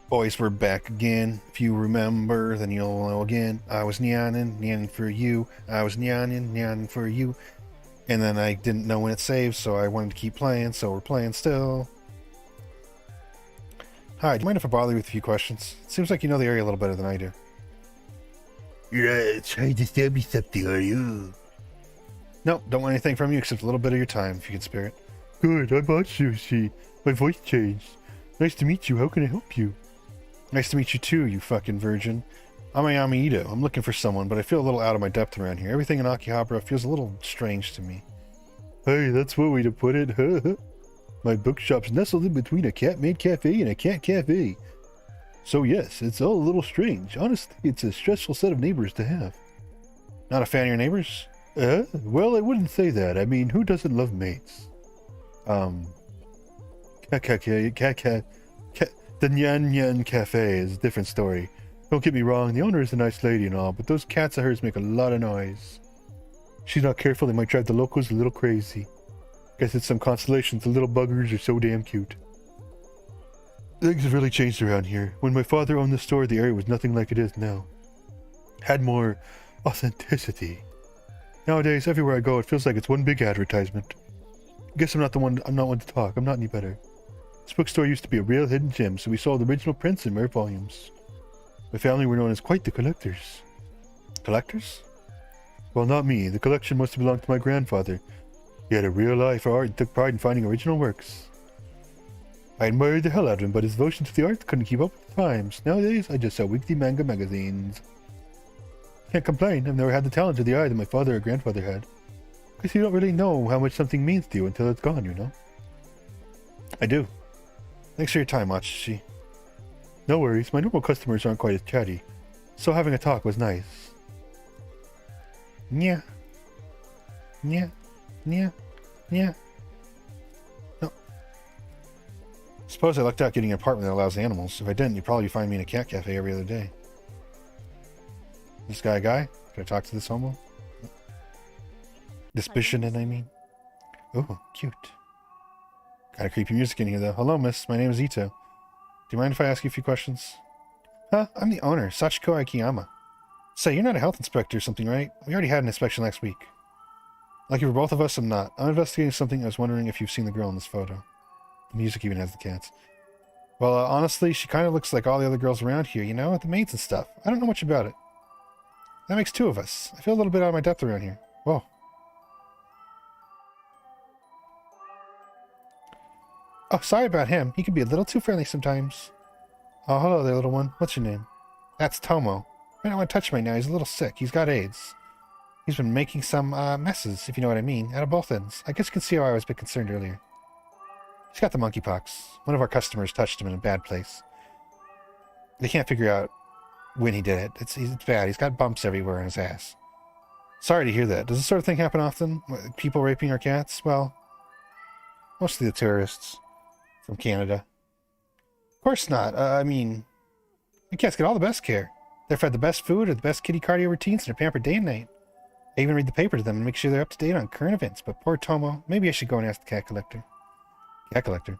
Boys, we're back again. If you remember, then you'll know again. I was nyanning for you. I was nyanning for you. And then I didn't know when it saved, so I wanted to keep playing, so we're playing still. Hi, do you mind if I bother you with a few questions? It seems like you know the area a little better than I do. You're trying to sell me something, are you? No, don't want anything from you except a little bit of your time, if you can spare it. Good, I'm Atsushi. My voice changed. Nice to meet you. How can I help you? Nice to meet you too, you fucking virgin. I'm Ayami Ito. I'm looking for someone, but I feel a little out of my depth around here. Everything in Akihabara feels a little strange to me. Hey, that's one way to put it. My bookshop's nestled in between a cat-made cafe and a cat cafe. So yes, it's all a little strange. Honestly, it's a stressful set of neighbors to have. Not a fan of your neighbors? Well, I wouldn't say that. I mean, who doesn't love mates? The Nyan Nyan Cafe is a different story. Don't get me wrong, the owner is a nice lady and all, but those cats of hers make a lot of noise. If she's not careful, they might drive the locals a little crazy. Guess it's some consolation the little buggers are so damn cute. Things have really changed around here. When my father owned the store, the area was nothing like it is now. Had more authenticity. Nowadays, everywhere I go, it feels like it's one big advertisement. Guess I'm not one to talk. I'm not any better. This bookstore used to be a real hidden gem, so we sold original prints in rare volumes. My family were known as quite the collectors. Collectors? Well, not me. The collection must have belonged to my grandfather. He had a real eye for art and took pride in finding original works. I admired the hell out of him, but his devotion to the art couldn't keep up with the times. Nowadays, I just sell weekly manga magazines. Can't complain. I've never had the talent or the eye that my father or grandfather had. Guess you don't really know how much something means to you until it's gone, you know? I do. Thanks for your time, Atsushi. No worries. My normal customers aren't quite as chatty, so having a talk was nice. Yeah. Yeah. Yeah. Yeah. No. Suppose I lucked out getting an apartment that allows animals. If I didn't, you'd probably find me in a cat cafe every other day. This guy a guy? Can I talk to this homo? This Bishinen, I mean. Oh, cute. Kinda creepy music in here, though. Hello, miss. My name is Ito. Do you mind if I ask you a few questions? Huh? I'm the owner, Sachiko Akiyama. Say, you're not a health inspector or something, right? We already had an inspection last week. Lucky for both of us, I'm not. I'm investigating something. I was wondering if you've seen the girl in this photo. The music even has the cats. Well, honestly, she kind of looks like all the other girls around here, you know? The maids and stuff. I don't know much about it. That makes two of us. I feel a little bit out of my depth around here. Whoa. Oh, sorry about him. He can be a little too friendly sometimes. Oh, hello there, little one. What's your name? That's Tomo. I don't want to touch him right now. He's a little sick. He's got AIDS. He's been making some messes, if you know what I mean, out of both ends. I guess you can see how I was a bit concerned earlier. He's got the monkeypox. One of our customers touched him in a bad place. They can't figure out when he did it. It's bad. He's got bumps everywhere on his ass. Sorry to hear that. Does this sort of thing happen often? People raping our cats? Well, mostly the tourists from Canada. Of course not. I mean, the cats get all the best care. They're fed the best food or the best kitty cardio routines and are pampered day and night. I even read the paper to them and make sure they're up to date on current events. But poor Tomo, maybe I should go and ask the cat collector. Cat collector?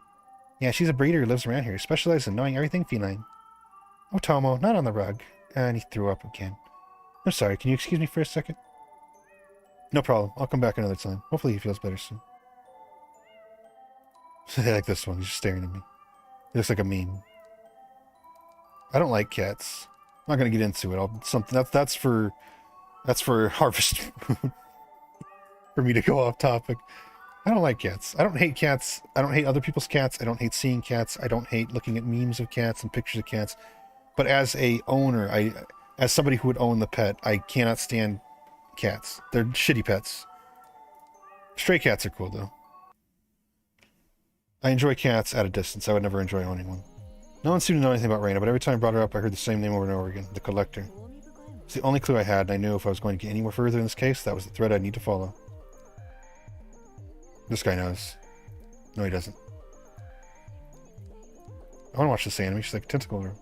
Yeah, she's a breeder who lives around here, specializes in knowing everything feline. Oh, Tomo, not on the rug. And he threw up again. I'm sorry, can you excuse me for a second? No problem. I'll come back another time. Hopefully he feels better soon. I like this one. He's just staring at me. He looks like a meme. I don't like cats. I'm not gonna get into it. That's for harvest for me to go off topic. I don't like cats. I don't hate cats. I don't hate other people's cats. I don't hate seeing cats. I don't hate looking at memes of cats and pictures of cats. But as a owner, as somebody who would own the pet, I cannot stand cats. They're shitty pets. Stray cats are cool though. I enjoy cats at a distance. I would never enjoy owning one. No one seemed to know anything about Reina, but every time I brought her up, I heard the same name over and over again. The Collector. It's the only clue I had, and I knew if I was going to get anywhere further in this case, that was the thread I'd need to follow. This guy knows. No, he doesn't. I want to watch this anime. She's like a tentacle girl.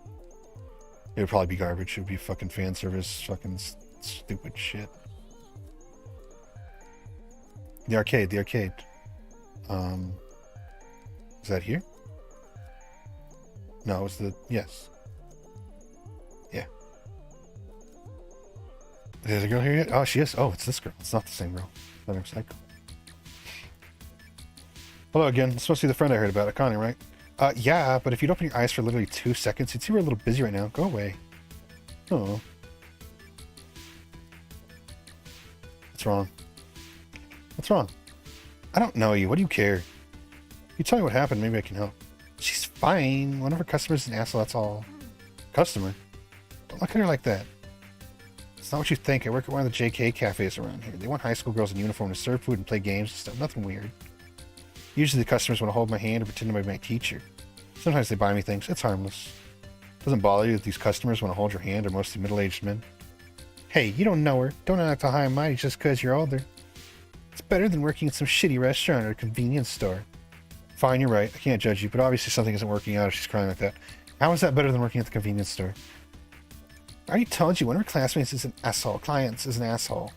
It would probably be garbage. It would be fucking fan service, fucking stupid shit. The arcade. Is that here? No, it was the... Yes. Is the girl here yet? Oh, she is. Oh, it's this girl. It's not the same girl. Another cycle. Hello again. It's supposed to be the friend I heard about, Connie, right? Yeah, but if you'd open your eyes for literally 2 seconds, you'd see we're a little busy right now. Go away. Oh. What's wrong? What's wrong? I don't know you. What do you care? You tell me what happened, maybe I can help. She's fine. One of her customers is an asshole, that's all. Customer? Don't look at her like that. It's not what you think. I work at one of the JK cafes around here. They want high school girls in uniform to serve food and play games and stuff. Nothing weird. Usually the customers want to hold my hand or pretend to be my teacher. Sometimes they buy me things. It's harmless. Doesn't bother you that these customers want to hold your hand are mostly middle-aged men? Hey, you don't know her. Don't act all high and mighty just because you're older. It's better than working at some shitty restaurant or a convenience store. Fine, you're right. I can't judge you, but obviously something isn't working out if she's crying like that. How is that better than working at the convenience store? I already told you, one of her classmates is an asshole. Clients is an asshole.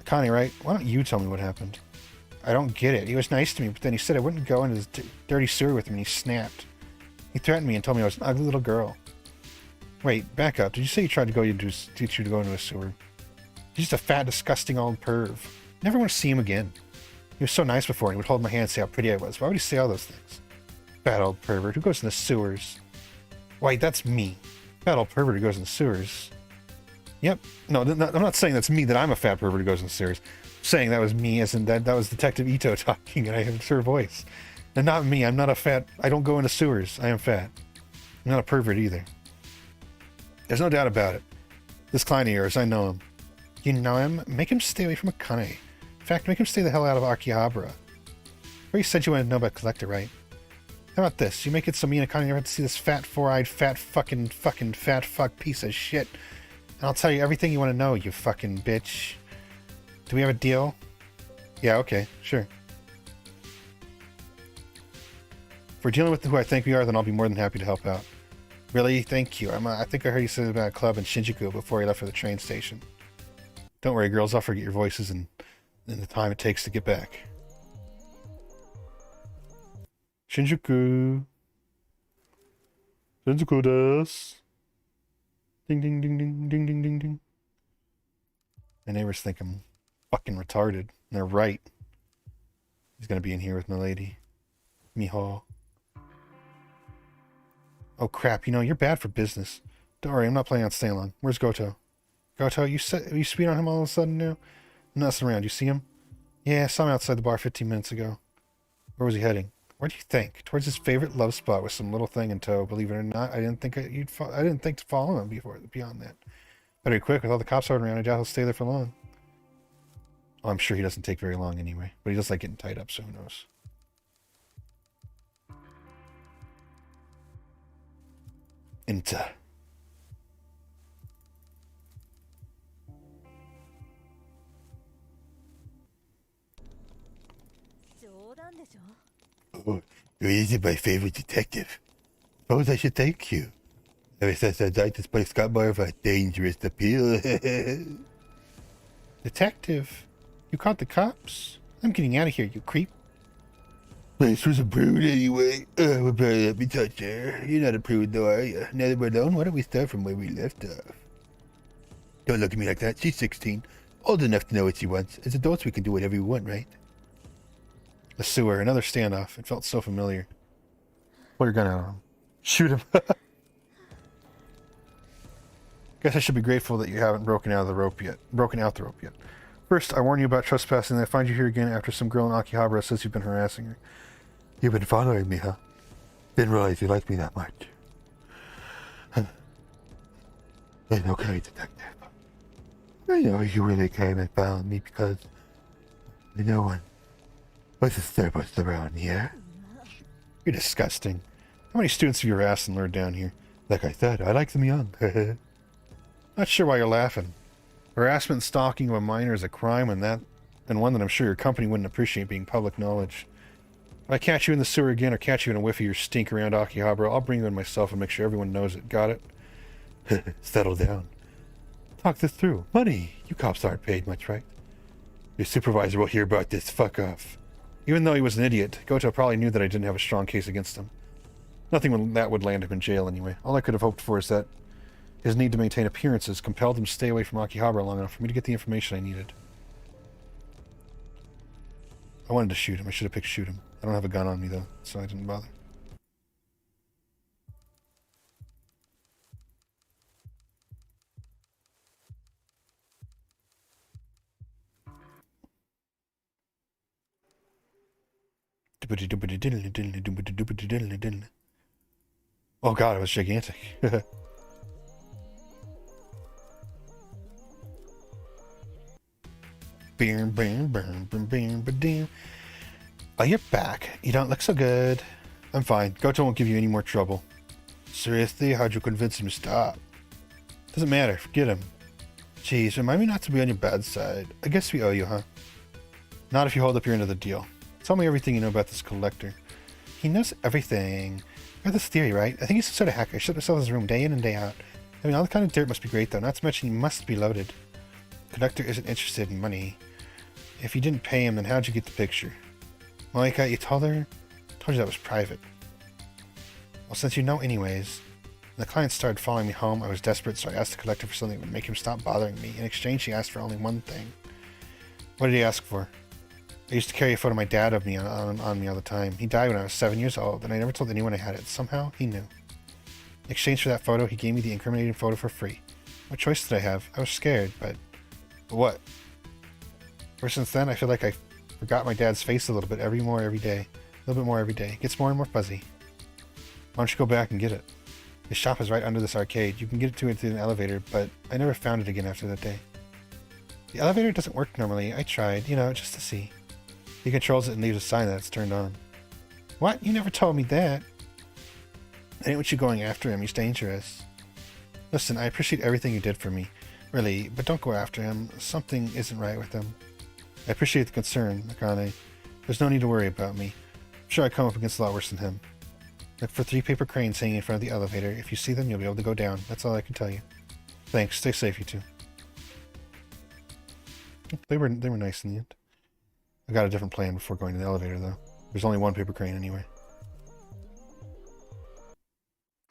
Connie, right? Why don't you tell me what happened? I don't get it. He was nice to me, but then he said I wouldn't go into his dirty sewer with him, and he snapped. He threatened me and told me I was an ugly little girl. Wait, back up. Did you say he tried to teach you to go into a sewer? He's just a fat, disgusting old perv. Never want to see him again. He was so nice before, and he would hold my hand and say how pretty I was. Why would he say all those things? Fat old pervert. Who goes in the sewers? Wait, that's me. Fat old pervert who goes in the sewers. Yep. No, I'm not saying that's me, that I'm a fat pervert who goes in the sewers. I'm saying that was me, as in that was Detective Ito talking, and I have her voice. And not me. I'm not a fat... I don't go into sewers. I am fat. I'm not a pervert either. There's no doubt about it. This client of yours, I know him. You know him? Make him stay away from Akane. In fact, make him stay the hell out of Akihabara. Where you said you wanted to know about Collector, right? How about this? You make it so me and Akane never have to see this fat, four-eyed, fat fucking fat fuck piece of shit. And I'll tell you everything you want to know, you fucking bitch. Do we have a deal? Yeah, okay, sure. If we're dealing with who I think we are, then I'll be more than happy to help out. Really? Thank you. I think I heard you say about a club in Shinjuku before you left for the train station. Don't worry, girls. I'll forget your voices and the time it takes to get back. Shinjuku. Shinjuku desu. Ding, ding, ding, ding, ding, ding, ding, ding. My neighbors think I'm fucking retarded. And they're right. He's gonna be in here with my lady. Miho. Oh crap, you know, you're bad for business. Don't worry, I'm not planning on staying long. Where's Goto? Goto, you speed on him all of a sudden now? I'm messing around. You see him? Yeah, I saw him outside the bar 15 minutes ago. Where was he heading? Where do you think? Towards his favorite love spot with some little thing in tow. Believe it or not, I didn't think to follow him beyond that. Better be quick. With all the cops out around, I doubt he'll stay there for long. Oh, I'm sure he doesn't take very long anyway. But he does like getting tied up, so who knows? Inta. Oh, you're easily my favorite detective. Suppose I should thank you. Ever since I died, this place got more of a dangerous appeal. Detective? You caught the cops? I'm getting out of here, you creep. Place was a prude anyway. We'll barely let me touch her. You're not a prude though, are you? Now that we're alone, why don't we start from where we left off? Don't look at me like that. She's 16. Old enough to know what she wants. As adults, we can do whatever we want, right? The sewer. Another standoff. It felt so familiar. Pull your gun out on him. Shoot him. Guess I should be grateful that you haven't broken out the rope yet. First, I warn you about trespassing, and I find you here again after some girl in Akihabara says you've been harassing her. You've been following me, huh? Didn't realize you liked me that much. It's okay, detective. I know you really came and found me because no one was disturbance around here. You're disgusting. How many students have you harassed and lured down here? Like I said, I like them young. Not sure why you're laughing. Harassment and stalking of a minor is a crime, and one that I'm sure your company wouldn't appreciate being public knowledge. If I catch you in the sewer again or catch you in a whiff of your stink around Akihabara, I'll bring you in myself and make sure everyone knows it. Got it? Settle down. Talk this through. Money. You cops aren't paid much, right? Your supervisor will hear about this. Fuck off. Even though he was an idiot, Goto probably knew that I didn't have a strong case against him. Nothing that would land him in jail anyway. All I could have hoped for is that His need to maintain appearances compelled him to stay away from Akihabara long enough for me to get the information I needed. I wanted to shoot him. I should have picked shoot him. I don't have a gun on me, though, so I didn't bother. Oh god, it was gigantic. Oh, you're back. You don't look so good. I'm fine. Goto won't give you any more trouble. Seriously? How'd you convince him to stop? Doesn't matter. Forget him. Jeez, remind me not to be on your bad side. I guess we owe you, huh? Not if you hold up your end of the deal. Tell me everything you know about this collector. He knows everything. I have this theory, right? I think he's some sort of hacker. Shut himself in his room day in and day out. I mean, all the kind of dirt must be great, though. Not to mention he must be loaded. Conductor isn't interested in money. If you didn't pay him, then how'd you get the picture? Monika, you told her? I told you that was private. Well, since you know anyways. When the client started following me home, I was desperate, so I asked the collector for something that would make him stop bothering me. In exchange, he asked for only one thing. What did he ask for? I used to carry a photo of my dad of me on me all the time. He died when I was 7 years old, and I never told anyone I had it. Somehow, he knew. In exchange for that photo, he gave me the incriminating photo for free. What choice did I have? I was scared, but what? Ever since then, I feel like I forgot my dad's face a little bit every day. A little bit more every day. It gets more and more fuzzy. Why don't you go back and get it? His shop is right under this arcade. You can get to it through an elevator, but I never found it again after that day. The elevator doesn't work normally. I tried, just to see. He controls it and leaves a sign that it's turned on. What? You never told me that. I didn't want you going after him. He's dangerous. Listen, I appreciate everything you did for me. Really, but don't go after him. Something isn't right with him. I appreciate the concern, Akane. There's no need to worry about me. I'm sure I come up against a lot worse than him. Look for 3 paper cranes hanging in front of the elevator. If you see them, you'll be able to go down. That's all I can tell you. Thanks. Stay safe, you two. They were nice in the end. I got a different plan before going to the elevator, though. There's only 1 paper crane anyway.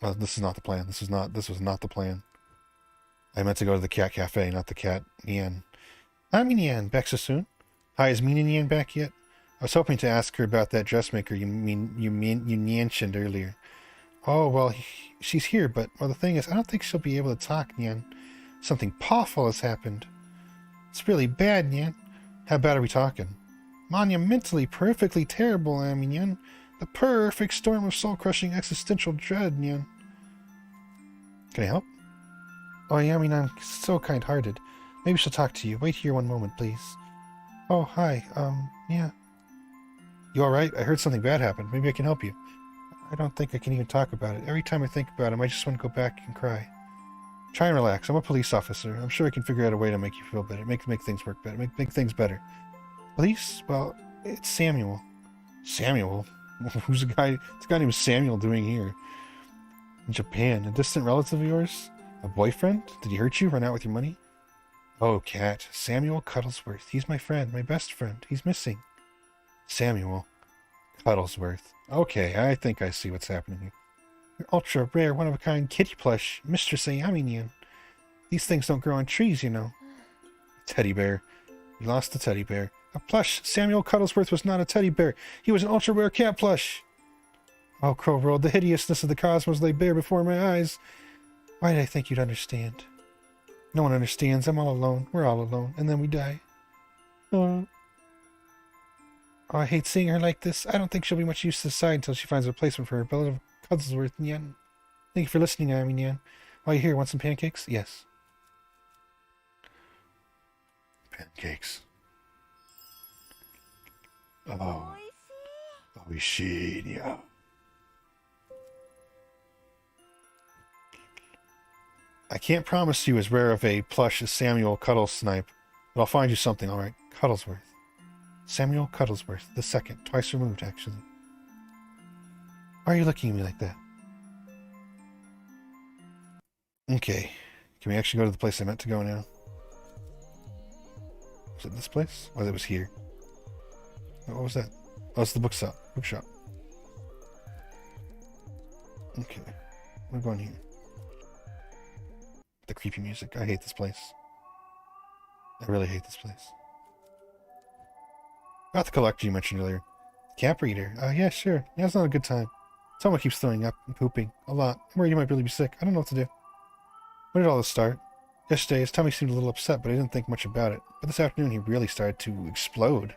Well, this is not the plan. This was not the plan. I meant to go to the cat cafe, not the cat Nian. I'm Nian. Back so soon? Hi, is Mina Nian back yet? I was hoping to ask her about that dressmaker you mentioned earlier. Oh, well, she's here, but the thing is, I don't think she'll be able to talk, Nian. Something awful has happened. It's really bad, Nian. How bad are we talking? Monumentally, perfectly terrible, Nian. The perfect storm of soul-crushing existential dread, Nian. Can I help? Oh, yeah, I'm so kind-hearted. Maybe she'll talk to you. Wait here one moment, please. Oh, hi. Yeah. You alright? I heard something bad happened. Maybe I can help you. I don't think I can even talk about it. Every time I think about him, I just want to go back and cry. Try and relax. I'm a police officer. I'm sure I can figure out a way to make you feel better. Make things work better. Make things better. Police? Well, it's Samuel. Samuel? Who's a guy named Samuel doing here? In Japan. A distant relative of yours? A boyfriend? Did he hurt you? Run out with your money? Oh, Cat. Samuel Cuddlesworth. He's my friend. My best friend. He's missing. Samuel Cuddlesworth. Okay, I think I see what's happening here. You're ultra rare, one-of-a-kind kitty plush, Mistress Ayaminian. These things don't grow on trees, you know. Teddy bear. We lost the teddy bear. A plush. Samuel Cuddlesworth was not a teddy bear. He was an ultra-rare cat plush. Oh, Crow World, the hideousness of the cosmos lay bare before my eyes. Why did I think you'd understand? No one understands. I'm all alone. We're all alone. And then we die. Oh, I hate seeing her like this. I don't think she'll be much use to society until she finds a replacement for her beloved Cuddlesworth, Nyan. Thank you for listening, Nyan. While you're here, want some pancakes? Yes. Pancakes. Oh. Oishii, yeah. I can't promise you as rare of a plush as Samuel Cuddlesnipe, but I'll find you something, alright? Cuddlesworth. Samuel Cuddlesworth, the second, twice removed, actually. Why are you looking at me like that? Okay. Can we actually go to the place I meant to go now? Was it this place? Oh, it was here. What was that? Oh, it's the bookshop. Okay. We're going here. The creepy music. I hate this place. I really hate this place. About the collector you mentioned earlier. Cat breeder. Yeah, sure. Yeah, it's not a good time. Someone keeps throwing up and pooping. A lot. I'm worried you might really be sick. I don't know what to do. When did all this start? Yesterday, his tummy seemed a little upset, but I didn't think much about it. But this afternoon, he really started to explode.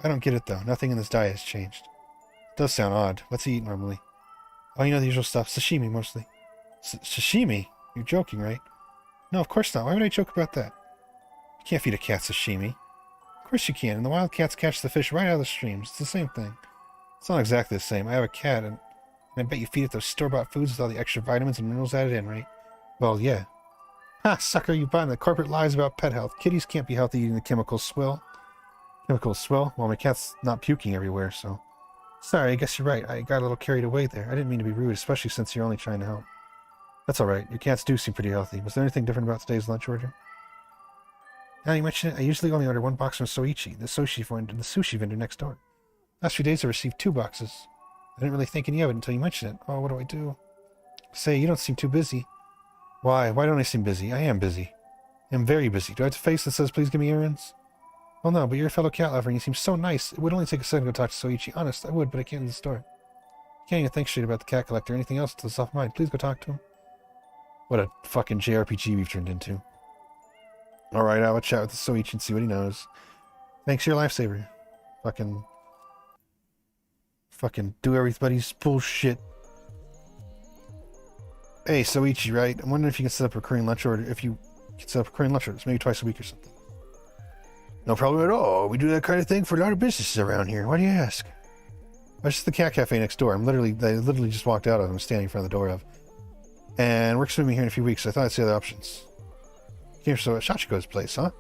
I don't get it, though. Nothing in his diet has changed. It does sound odd. What's he eat normally? Oh, you know the usual stuff. Sashimi, mostly. Sashimi? You're joking, right? No, of course not. Why would I joke about that? You can't feed a cat sashimi. Of course you can. And the wild cats catch the fish right out of the streams. It's the same thing. It's not exactly the same. I have a cat, and I bet you feed it those store-bought foods with all the extra vitamins and minerals added in, right? Well, yeah. Ha, sucker, you buying the corporate lies about pet health. Kitties can't be healthy eating the chemical swill. Chemical swill? Well, my cat's not puking everywhere, so... Sorry, I guess you're right. I got a little carried away there. I didn't mean to be rude, especially since you're only trying to help. That's alright. Your cats do seem pretty healthy. Was there anything different about today's lunch order? Now you mention it, I usually only order one box from Soichi, the sushi vendor next door. Last few days I received 2 boxes. I didn't really think any of it until you mentioned it. Oh, what do I do? Say, you don't seem too busy. Why? Why don't I seem busy? I am busy. I'm very busy. Do I have a face that says, please give me errands? Well, no, but you're a fellow cat lover and you seem so nice. It would only take a second to go talk to Soichi. Honest, I would, but I can't in the store. Can't even think straight about the cat collector or anything else to the soft mind. Please go talk to him. What a fucking JRPG we've turned into. Alright, I'll chat with the Soichi and see what he knows. Thanks, you're a lifesaver. Fucking do everybody's bullshit. Hey, Soichi, right? I'm wondering if you can set up a recurring lunch order. If you can set up recurring lunch orders, maybe twice a week or something. No problem at all. We do that kind of thing for a lot of businesses around here. Why do you ask? It's just the cat cafe next door. They literally just walked out of. I'm standing in front of the door of. And we're swimming here in a few weeks, so I thought I'd see other options. Came from Shachiko's place, huh?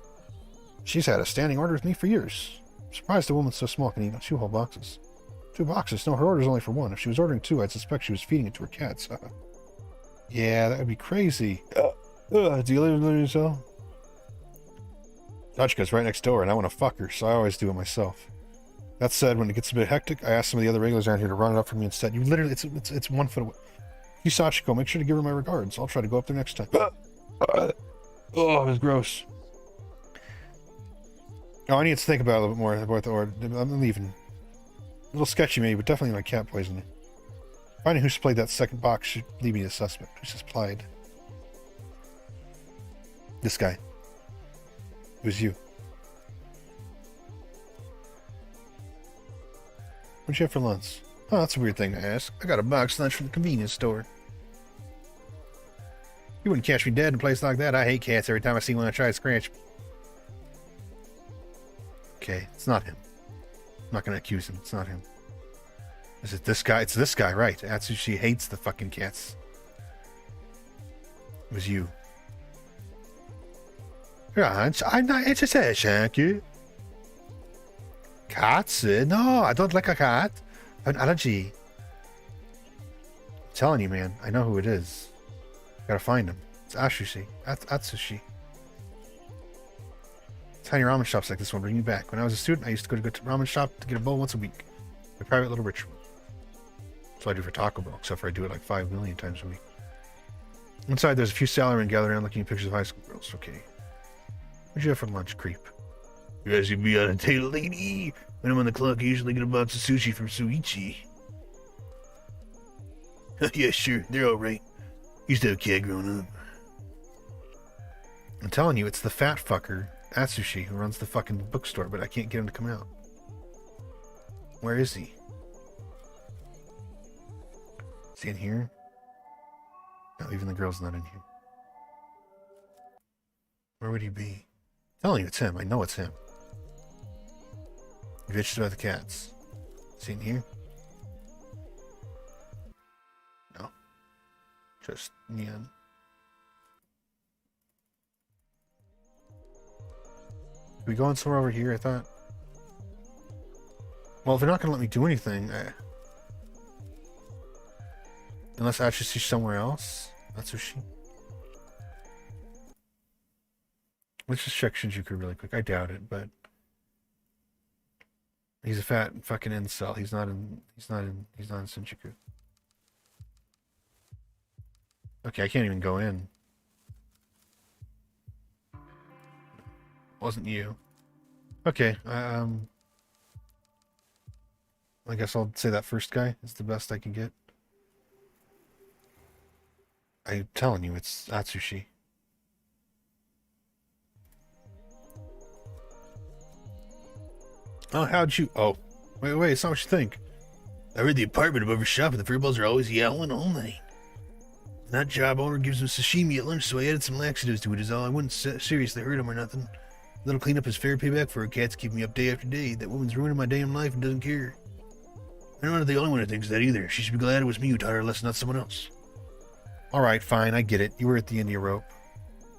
She's had a standing order with me for years. I'm surprised a woman so small can eat 2 whole boxes. 2 boxes? No, her order's only for 1. If she was ordering 2, I'd suspect she was feeding it to her cats. Yeah, that would be crazy. Do you live in yourself? Shachiko's right next door, and I want to fuck her, so I always do it myself. That said, when it gets a bit hectic, I ask some of the other regulars around here to run it up for me instead. You literally, it's 1 foot away. You Sachiko, make sure to give her my regards. I'll try to go up there next time. Oh, it was gross. Oh, I need to think about it a little bit more about the order. I'm leaving. A little sketchy maybe, but definitely like cat poisoning. Finding who supplied that second box should leave me a suspect. Who supplied? This guy. It was you. What'd you have for lunch? Oh, that's a weird thing to ask. I got a box lunch from the convenience store. You wouldn't catch me dead in a place like that. I hate cats. Every time I see one, I try to scratch me. Okay, it's not him. I'm not going to accuse him. It's not him. Is it this guy? It's this guy, right. Atsushi hates the fucking cats. It was you. I'm not interested, thank you. Cats? No, I don't like a cat. I have an allergy. I'm telling you, man. I know who it is. Gotta find him. It's Atsushi. Atsushi. Tiny ramen shops like this one bring me back. When I was a student, I used to go to a ramen shop to get a bowl once a week. My private little ritual. That's what I do for Taco Bell, except for I do it like 5 million times a week. Inside, there's a few salarymen gathered around looking at pictures of high school girls. Okay. What'd you have for lunch, creep? You guys can be on a tail, lady. When I'm on the clock, I usually get a box of sushi from Soichi. Yeah, sure. They're alright. Used to have a cat growing up. I'm telling you, it's the fat fucker, Atsushi, who runs the fucking bookstore, but I can't get him to come out. Where is he? Is he in here? No, even the girl's not in here. Where would he be? I'm telling you, it's him. I know it's him. You bitched about the cats. Is he in here? No. Just Nyan. Are we going somewhere over here, I thought? Well, if they're not going to let me do anything, unless I actually see somewhere else. That's what she... Let's just check Shinjuku really quick. I doubt it, but... He's a fat fucking incel. He's not in Shinjuku. Okay, I can't even go in. Wasn't you. Okay, I guess I'll say that first guy is the best I can get. I'm telling you, it's Atsushi. Oh, how'd you... Oh, wait, it's not what you think. I read the apartment above her shop, and the furballs are always yowling all night. That job owner gives him sashimi at lunch, so I added some laxatives to it is all. I wouldn't seriously hurt him or nothing. A little cleanup is fair payback for her cats keeping me up day after day. That woman's ruining my damn life and doesn't care. I'm not the only one who thinks that either. She should be glad it was me who taught her a lesson, not someone else. Alright, fine, I get it. You were at the end of your rope.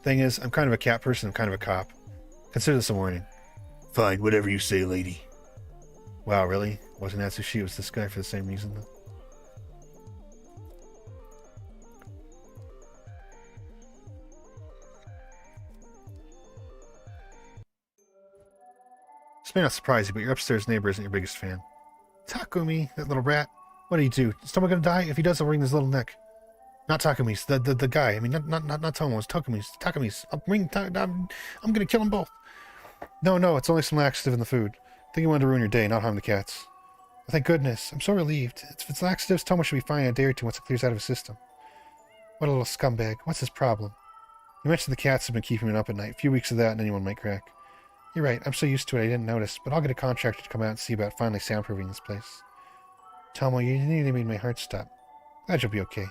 Thing is, I'm kind of a cat person, I'm kind of a cop. Consider this a warning. Fine, whatever you say, lady. Wow, really? Wasn't Atsushi, it was this guy for the same reason, though? This may not surprise you, but your upstairs neighbor isn't your biggest fan. Takumi, that little rat. What do you do? Is someone gonna die? If he does, I'll wring his little neck. Not Takumi's, the guy. I mean, not Tomo's. Takumi's. I'm gonna kill them both. No, it's only some laxative in the food. I think you wanted to ruin your day, not harm the cats. Oh, thank goodness. I'm so relieved. If it's laxatives, Tomo should be fine in a day or two once it clears out of his system. What a little scumbag. What's his problem? You mentioned the cats have been keeping him up at night. A few weeks of that and anyone might crack. You're right. I'm so used to it I didn't notice, but I'll get a contractor to come out and see about finally soundproofing this place. Tomo, you nearly made my heart stop. Glad you'll be okay.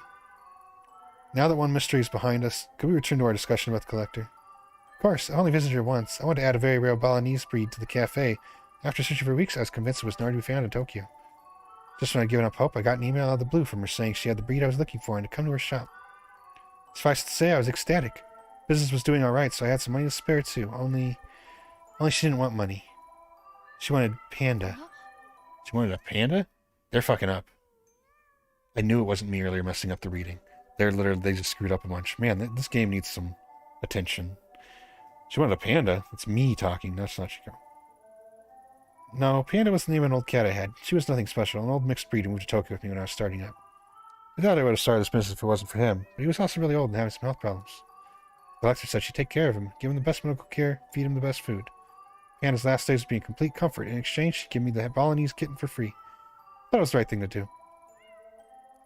Now that one mystery is behind us, could we return to our discussion about the collector? Of course, I only visited her once. I wanted to add a very rare Balinese breed to the cafe. After searching for weeks, I was convinced it was nowhere to be found in Tokyo. Just when I'd given up hope, I got an email out of the blue from her saying she had the breed I was looking for and to come to her shop. Suffice to say, I was ecstatic. Business was doing alright, so I had some money to spare too. Only she didn't want money. She wanted panda. She wanted a panda? They're fucking up. I knew it wasn't me earlier messing up the reading. They just screwed up a bunch. Man, this game needs some attention. She wanted a panda. It's me talking, not Sachiko. No, Panda was the name of an old cat I had. She was nothing special, an old mixed breed who moved to Tokyo with me when I was starting up. I thought I would have started this business if it wasn't for him, but he was also really old and having some health problems. The doctor said she'd take care of him, give him the best medical care, feed him the best food. Panda's last days would be in complete comfort. In exchange, she'd give me the Balinese kitten for free. I thought it was the right thing to do.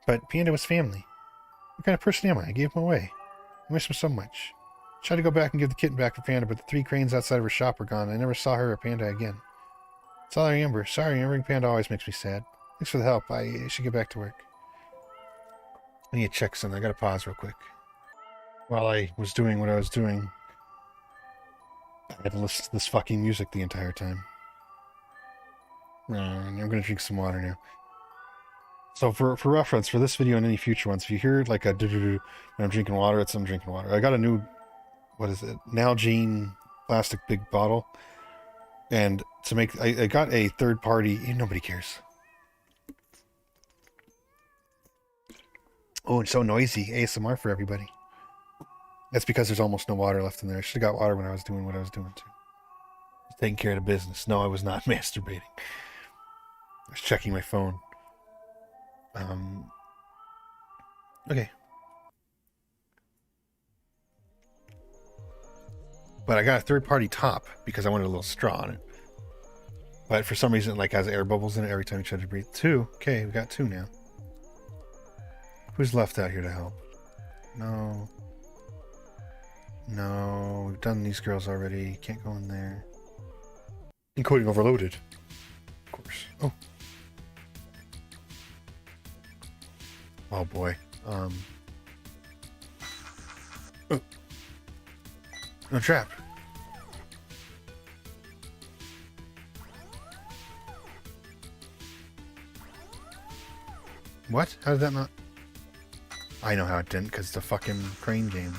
But Panda was family. What kind of person am I? I gave him away. I miss him so much. I tried to go back and give the kitten back to Panda, but the 3 cranes outside of her shop were gone, and I never saw her or Panda again. That's all I remember. Sorry, remembering Panda always makes me sad. Thanks for the help. I should get back to work. I need to check something. I gotta pause real quick. While I was doing what I was doing, I had to listen to this fucking music the entire time. I'm gonna drink some water now. So for reference, for this video and any future ones, if you hear like a when I'm drinking water, it's I'm drinking water. I got a new, what is it, Nalgene plastic big bottle. And to make, I got a third party, nobody cares. Oh, it's so noisy. ASMR for everybody. That's because there's almost no water left in there. I should have got water when I was doing what I was doing too. Taking care of the business. No, I was not masturbating. I was checking my phone. Okay. But I got a third-party top because I wanted a little straw on it. But for some reason, it like has air bubbles in it every time you try to breathe. 2. Okay, we got 2 now. Who's left out here to help? No. No, we've done these girls already. Can't go in there. Encoding overloaded. Of course. Oh. Oh boy. Oh. No trap. What? How did that not... I know how it didn't, because it's a fucking crane game.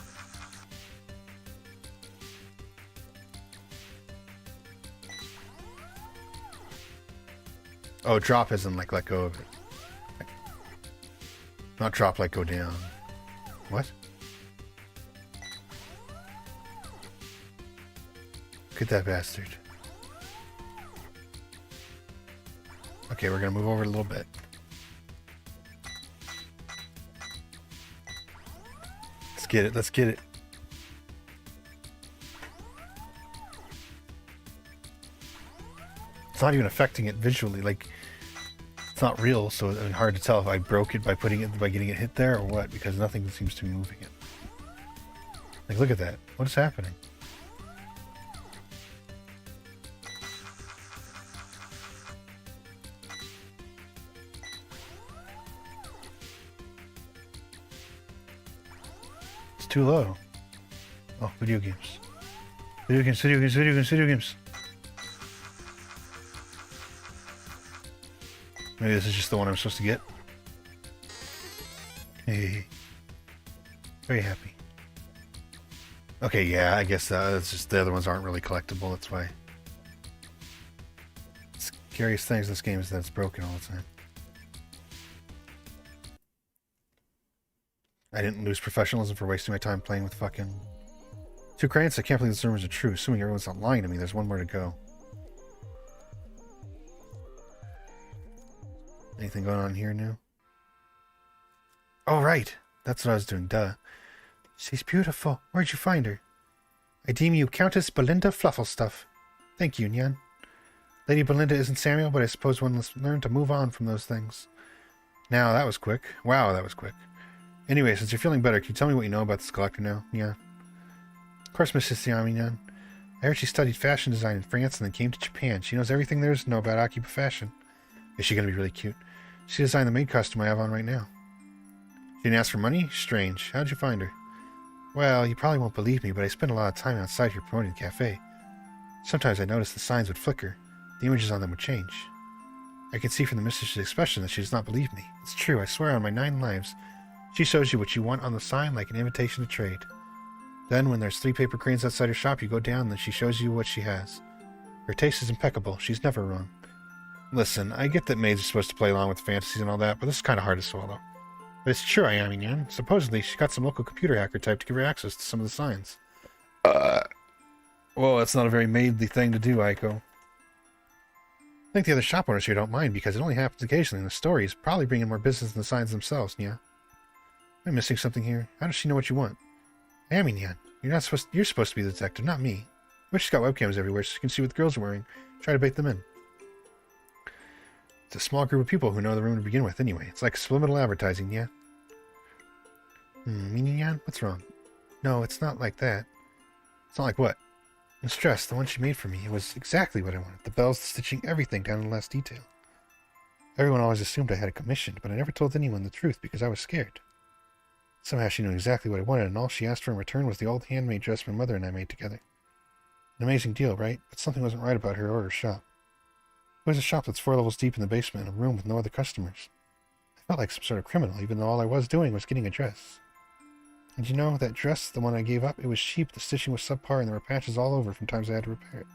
Oh, drop isn't like let go of it. Not drop, like go down. What? Look at that bastard. Okay, we're gonna move over a little bit. Let's get it, let's get it. not even affecting it visually. Like, it's not real, so it's hard to tell if I broke it by getting it hit there or what, because nothing seems to be moving it. Like, look at that. What is happening? It's too low. Oh, video games. Video games, video games, video games, video games. Maybe this is just the one I'm supposed to get. Hey. Very happy. Okay, yeah, I guess it's just the other ones aren't really collectible, that's why. Scariest things in this game is that it's broken all the time. I didn't lose professionalism for wasting my time playing with fucking... 2 credits? I can't believe the rumors are true. Assuming everyone's not lying to me, there's one more to go. Anything going on here new? Oh, right. That's what I was doing, duh. She's beautiful. Where'd you find her? I deem you Countess Belinda Flufflestuff. Thank you, Nyan. Lady Belinda isn't Samuel, but I suppose one must learn to move on from those things. Now, that was quick. Wow, that was quick. Anyway, since you're feeling better, can you tell me what you know about this collector now? Yeah. Of course, Mrs. Nyan. I heard she studied fashion design in France and then came to Japan. She knows everything there is to know about Akiba fashion. Is she going to be really cute? She designed the maid costume I have on right now. She didn't ask for money? Strange. How'd you find her? Well, you probably won't believe me, but I spent a lot of time outside here promoting the cafe. Sometimes I noticed the signs would flicker. The images on them would change. I can see from the mistress's expression that she does not believe me. It's true, I swear on my 9 lives. She shows you what you want on the sign like an invitation to trade. Then, when there's 3 paper cranes outside her shop, you go down and she shows you what she has. Her taste is impeccable. She's never wrong. Listen, I get that maids are supposed to play along with fantasies and all that, but this is kind of hard to swallow. But it's true, Ayami-nyan. Supposedly, she got some local computer hacker type to give her access to some of the signs. Well, that's not a very maidly thing to do, Aiko. I think the other shop owners here don't mind, because it only happens occasionally, and the story is probably bringing more business than the signs themselves, Nya. Am I missing something here? How does she know what you want? Ayami-nyan, you're supposed to be the detective, not me. I wish she's got webcams everywhere so she can see what the girls are wearing. Try to bait them in. It's a small group of people who know the room to begin with, anyway. It's like subliminal advertising, yeah? Nyan, what's wrong? No, it's not like that. It's not like what? This dress, the one she made for me, it was exactly what I wanted. The bells, the stitching, everything down to the last detail. Everyone always assumed I had it commissioned, but I never told anyone the truth because I was scared. Somehow she knew exactly what I wanted, and all she asked for in return was the old handmade dress my mother and I made together. An amazing deal, right? But something wasn't right about her or her shop. It was a shop that's 4 levels deep in the basement, in a room with no other customers. I felt like some sort of criminal, even though all I was doing was getting a dress. And you know, that dress, the one I gave up, it was cheap, the stitching was subpar, and there were patches all over from times I had to repair it.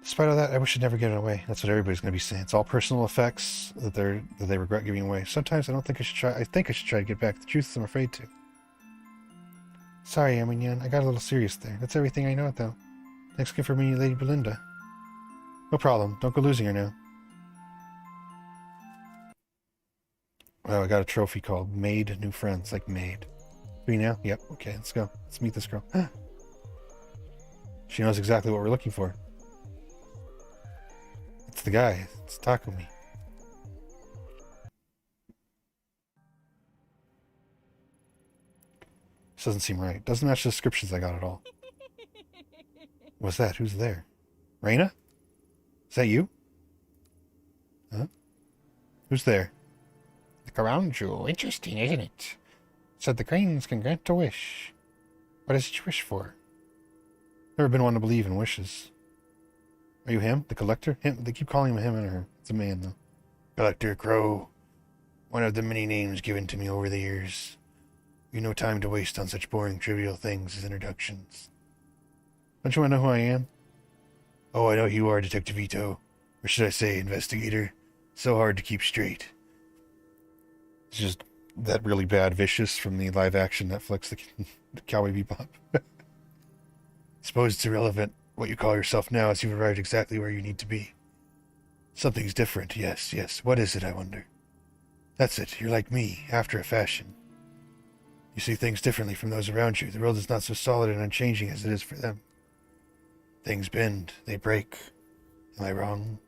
Despite all that, I wish I'd never given it away. That's what everybody's going to be saying. It's all personal effects that they regret giving away. Sometimes I think I should try to get back. The truth is I'm afraid to. Sorry, Aminyan, I got a little serious there. That's everything I know, though. Thanks again for meeting Lady Belinda. No problem. Don't go losing her now. Oh, I got a trophy called Made New Friends, like Made. 3 now? Yep. Okay, let's go. Let's meet this girl. She knows exactly what we're looking for. It's the guy. It's Takumi. This doesn't seem right. Doesn't match the descriptions I got at all. What's that? Who's there? Reina? Is that you? Huh? Who's there? Look around you. Interesting, isn't it? Said the cranes can grant a wish. What is it you wish for? Never been one to believe in wishes. Are you him? The collector? Him? They keep calling him him and her. It's a man, though. Collector Crow. One of the many names given to me over the years. You've no time to waste on such boring, trivial things as introductions. Don't you want to know who I am? Oh, I know who you are, Detective Ito. Or should I say, investigator. So hard to keep straight. It's just that really bad Vicious from the live-action Netflix, the Cowboy Bebop. Suppose it's irrelevant what you call yourself now, as you've arrived exactly where you need to be. Something's different, yes. What is it, I wonder? That's it, you're like me, after a fashion. You see things differently from those around you. The world is not so solid and unchanging as it is for them. Things bend, they break. Am I wrong?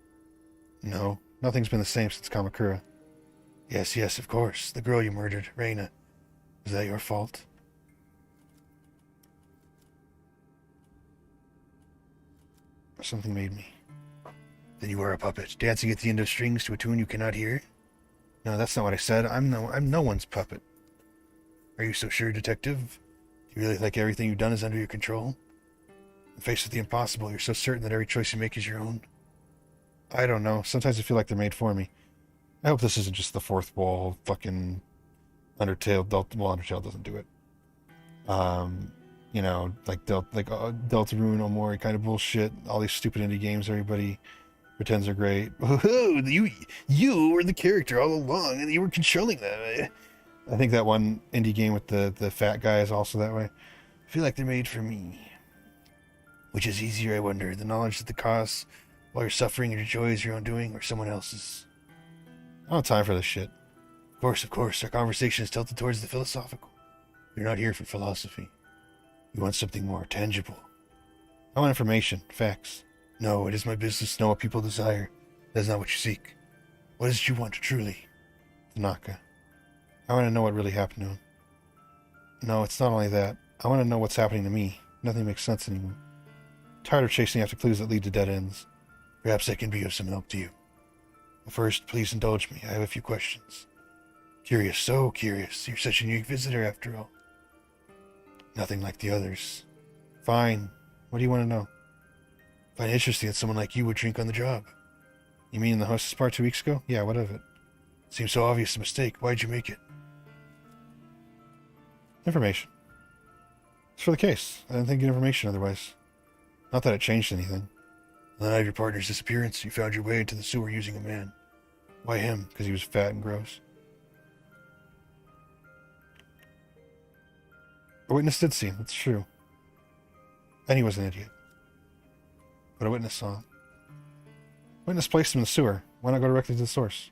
No, nothing's been the same since Kamakura. Yes, of course. The girl you murdered, Reina. Was that your fault? Something made me. Then you are a puppet, dancing at the end of strings to a tune you cannot hear? No, that's not what I said. I'm no one's puppet. Are you so sure, Detective? Do you really think everything you've done is under your control? Faced with the impossible, you're so certain that every choice you make is your own? I don't know. Sometimes I feel like they're made for me. I hope this isn't just the fourth wall fucking Undertale. Undertale doesn't do it. You know, like Deltarune, Omori kind of bullshit. All these stupid indie games everybody pretends are great. Oh, you were the character all along, and you were controlling them. I think that one indie game with the fat guy is also that way. I feel like they're made for me. Which is easier, I wonder, the knowledge that the cause while you're suffering and your joy is your own doing, or someone else's? I don't have time for this shit. Of course, our conversation is tilted towards the philosophical. You're not here for philosophy. You want something more tangible. I want information, facts. No, it is my business to know what people desire. That is not what you seek. What is it you want truly? Tanaka. I want to know what really happened to him. No, it's not only that. I want to know what's happening to me. Nothing makes sense anymore. I'm tired of chasing after clues that lead to dead ends. Perhaps I can be of some help to you. But first, please indulge me. I have a few questions. Curious, so curious. You're such a unique visitor after all. Nothing like the others. Fine. What do you want to know? Find it interesting that someone like you would drink on the job. You mean in the hostess bar 2 weeks ago? Yeah, what of it? Seems so obvious a mistake. Why'd you make it? Information. It's for the case. I didn't think of information otherwise. Not that it changed anything. On the night of your partner's disappearance, you found your way into the sewer using a man. Why him? Because he was fat and gross. A witness did see him, it's true. And he was an idiot. But a witness saw him. Witness placed him in the sewer. Why not go directly to the source?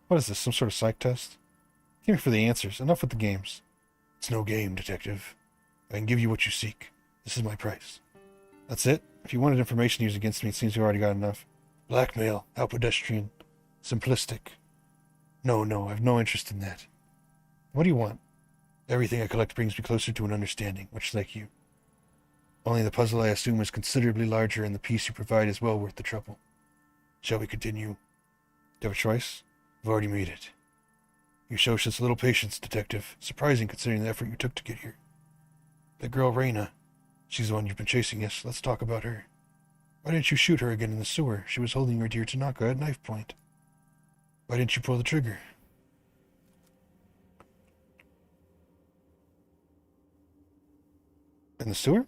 What is this, some sort of psych test? Give me for the answers. Enough with the games. It's no game, Detective. I can give you what you seek. This is my price. That's it? If you wanted information used against me, it seems you already got enough. Blackmail. How pedestrian. Simplistic. No, I have no interest in that. What do you want? Everything I collect brings me closer to an understanding, much like you. Only the puzzle I assume is considerably larger, and the piece you provide is well worth the trouble. Shall we continue? Do you have a choice? I've already made it. You show such little patience, Detective. Surprising considering the effort you took to get here. That girl, Reina. She's the one you've been chasing, yes. Let's talk about her. Why didn't you shoot her again in the sewer? She was holding your dear Tanaka at knife point. Why didn't you pull the trigger? In the sewer?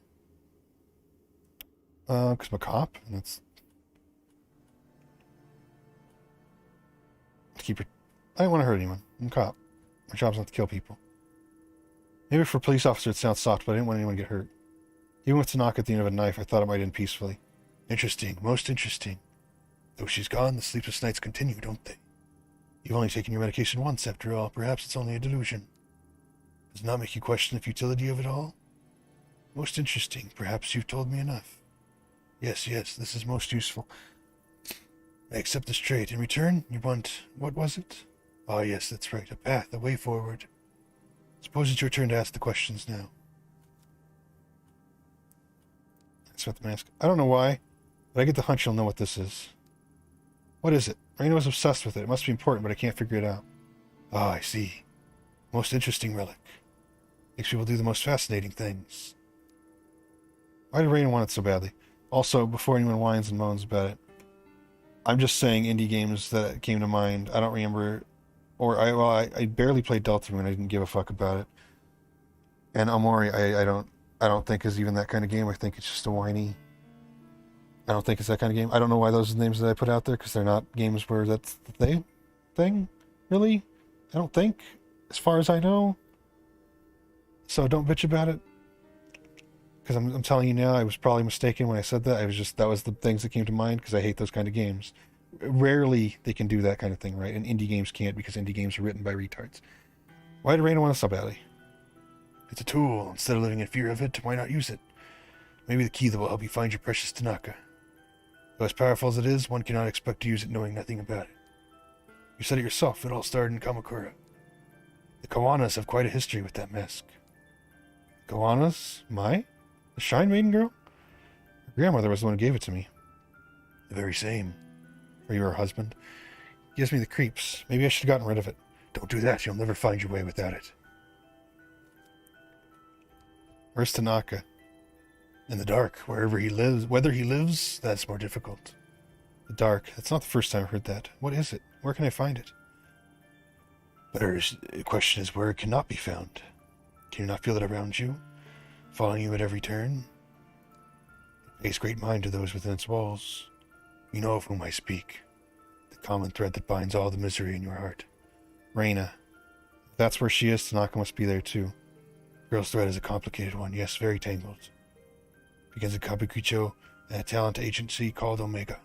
Because I'm a cop, and it's... I don't want to hurt anyone. I'm a cop. My job's not to kill people. Maybe for a police officer it sounds soft, but I didn't want anyone to get hurt. Even with Tanaka at the end of a knife, I thought it might end peacefully. Interesting, most interesting. Though she's gone, the sleepless nights continue, don't they? You've only taken your medication once, after all. Perhaps it's only a delusion. Does it not make you question the futility of it all? Most interesting. Perhaps you've told me enough. Yes, this is most useful. I accept this trade. In return, you want... what was it? Ah, yes, that's right. A path, a way forward. Suppose it's your turn to ask the questions now. That's what the mask... I don't know why, but I get the hunch you'll know what this is. What is it? Reina was obsessed with it. It must be important, but I can't figure it out. Ah, I see. Most interesting relic. Makes people do the most fascinating things. Why did Reina want it so badly? Also, before anyone whines and moans about it, I'm just saying indie games that came to mind. I don't remember, or I barely played Deltarune. I didn't give a fuck about it. And Omori, I don't think is even that kind of game. I think it's just a whiny. I don't think it's that kind of game. I don't know why those are the names that I put out there, because they're not games where that's the thing, really. I don't think, as far as I know. So don't bitch about it. Because I'm telling you now, I was probably mistaken when I said that. That was the things that came to mind, because I hate those kind of games. Rarely they can do that kind of thing, right? And indie games can't, because indie games are written by retards. Why did Reina want it so badly? It's a tool. Instead of living in fear of it, why not use it? Maybe the key that will help you find your precious Tanaka. Though as powerful as it is, one cannot expect to use it knowing nothing about it. You said it yourself, it all started in Kamakura. The Kawanas have quite a history with that mask. Kawanas? The Shine Maiden girl? Her grandmother was the one who gave it to me. The very same. Are you her husband? Gives me the creeps. Maybe I should have gotten rid of it. Don't do that, you'll never find your way without it. Where's Tanaka? In the dark, wherever he lives. Whether he lives, that's more difficult. The dark, that's not the first time I've heard that. What is it? Where can I find it? Better question is where it cannot be found. Can you not feel it around you? Following you at every turn? It pays great mind to those within its walls. You know of whom I speak. The common thread that binds all the misery in your heart. Reina. If that's where she is, Tanaka must be there too. Girl's thread is a complicated one, yes, very tangled. Begins at Kabukicho and a talent agency called Omega.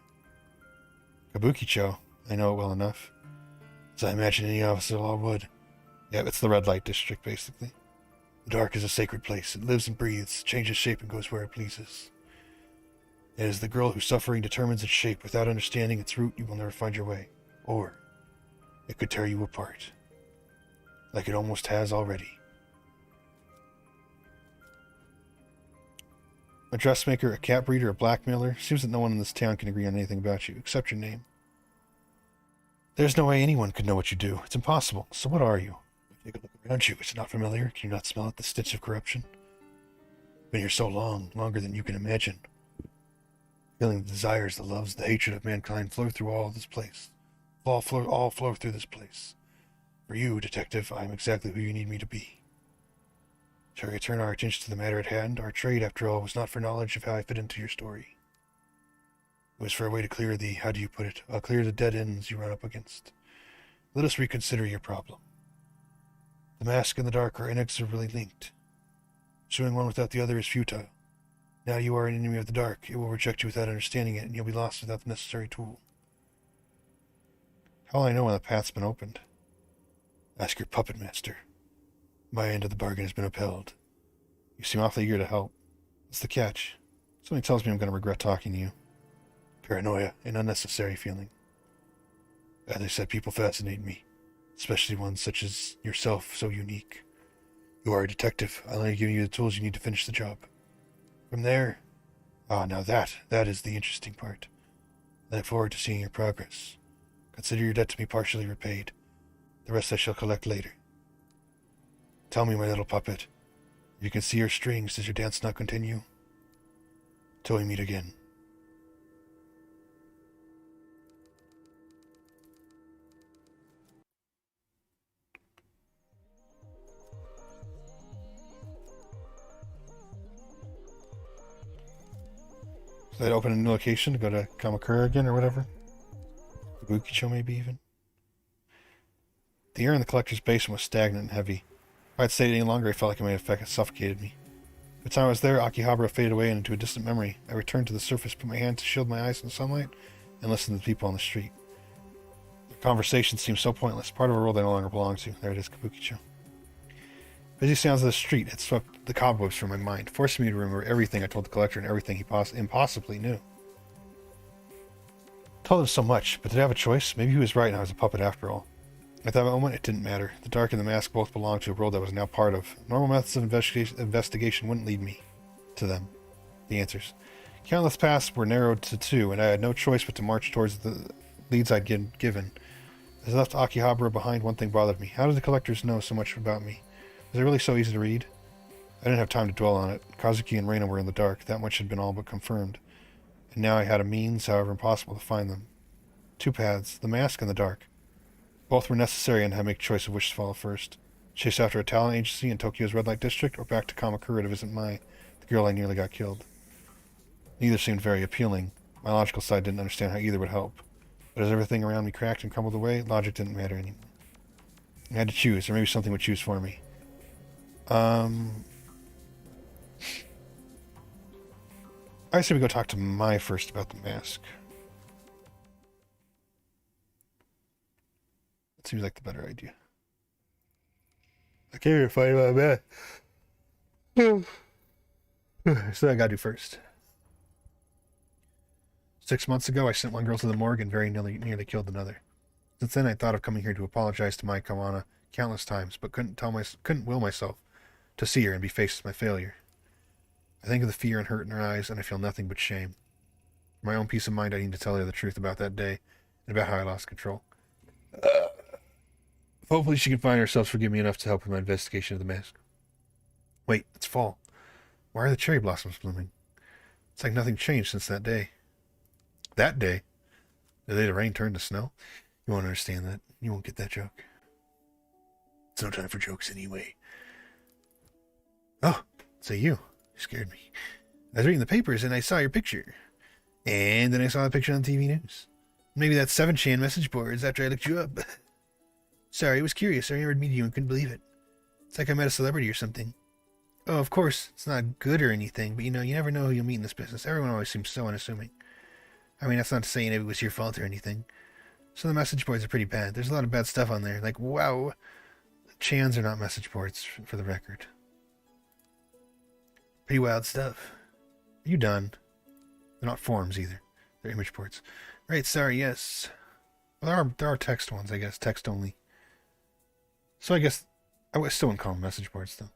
Kabukicho? I know it well enough. As I imagine any officer law would. Yeah, it's the red light district, basically. The dark is a sacred place. It lives and breathes, changes shape and goes where it pleases. It is the girl whose suffering determines its shape. Without understanding its root, you will never find your way. Or it could tear you apart. Like it almost has already. A dressmaker, a cat breeder, a blackmailer. Seems that no one in this town can agree on anything about you, except your name. There's no way anyone could know what you do. It's impossible. So what are you? Take a look around you. Is it not familiar? Can you not smell it, the stench of corruption? Been here so long, longer than you can imagine. Feeling the desires, the loves, the hatred of mankind flow through all this place. All flow through this place. For you, detective, I am exactly who you need me to be. Shall we return our attention to the matter at hand? Our trade, after all, was not for knowledge of how I fit into your story. It was for a way to clear the, how do you put it, clear the dead ends you run up against. Let us reconsider your problem. The mask and the dark are inexorably linked. Pursuing one without the other is futile. Now you are an enemy of the dark. It will reject you without understanding it, and you'll be lost without the necessary tool. How will I know when the path's been opened? Ask your puppet master. My end of the bargain has been upheld. You seem awfully eager to help. What's the catch? Something tells me I'm going to regret talking to you. Paranoia, an unnecessary feeling. As I said, people fascinate me, especially ones such as yourself, so unique. You are a detective. I'll only give you the tools you need to finish the job. From there, now that is the interesting part. I look forward to seeing your progress. Consider your debt to be partially repaid. The rest I shall collect later. Tell me, my little puppet, if you can see your strings, does your dance not continue? Till we meet again. So I'd open a new location to go to Kamakura again or whatever. Kabukicho maybe even. The air in the collector's basement was stagnant and heavy. If I'd stayed any longer, I felt like it might have suffocated me. By the time I was there, Akihabara faded away into a distant memory. I returned to the surface, put my hand to shield my eyes from the sunlight, and listened to the people on the street. Their conversations seemed so pointless, part of a world I no longer belonged to. There it is, Kabukicho. Busy sounds of the street had swept the cobwebs from my mind, forcing me to remember everything I told the collector and everything he impossibly knew. I told him so much, but did I have a choice? Maybe he was right and I was a puppet after all. At that moment, it didn't matter. The dark and the mask both belonged to a world I was now part of. Normal methods of investigation wouldn't lead me to them. The answers. Countless paths were narrowed to two, and I had no choice but to march towards the leads I'd given. As I left Akihabara behind, one thing bothered me. How did the collectors know so much about me? Was it really so easy to read? I didn't have time to dwell on it. Kazuki and Reina were in the dark. That much had been all but confirmed. And now I had a means, however impossible, to find them. Two paths, the mask and the dark. Both were necessary, and I had to make a choice of which to follow first. Chase after a talent agency in Tokyo's red light district, or back to Kamakura to visit the girl I nearly got killed. Neither seemed very appealing. My logical side didn't understand how either would help. But as everything around me cracked and crumbled away, logic didn't matter anymore. I had to choose, or maybe something would choose for me. I say we go talk to Mai first about the mask. That seems like the better idea. I came here to find my mask. So I gotta do first. 6 months ago, I sent one girl to the morgue and very nearly killed another. Since then, I thought of coming here to apologize to Mai Kawana countless times, but couldn't will myself to see her and be faced with my failure. I think of the fear and hurt in her eyes, and I feel nothing but shame. For my own peace of mind, I need to tell her the truth about that day and about how I lost control. Hopefully she can find herself to forgive me enough to help with my investigation of the mask. Wait, it's fall. Why are the cherry blossoms blooming? It's like nothing changed since that day. That day? The day the rain turned to snow? You won't understand that. You won't get that joke. It's no time for jokes anyway. Oh, it's you. You scared me. I was reading the papers and I saw your picture. And then I saw a picture on TV news. Maybe that's 7chan message boards after I looked you up. Sorry, I was curious. I remembered meeting you and couldn't believe it. It's like I met a celebrity or something. Oh, of course, it's not good or anything, but you never know who you'll meet in this business. Everyone always seems so unassuming. I mean, that's not saying it was your fault or anything. So the message boards are pretty bad. There's a lot of bad stuff on there. Like, wow. Chans are not message boards, for the record. Pretty wild stuff. Are you done? They're not forums either. They're image boards. Right, sorry, yes. Well, there are text ones, I guess. Text only. So I guess I still wouldn't call them message boards, though.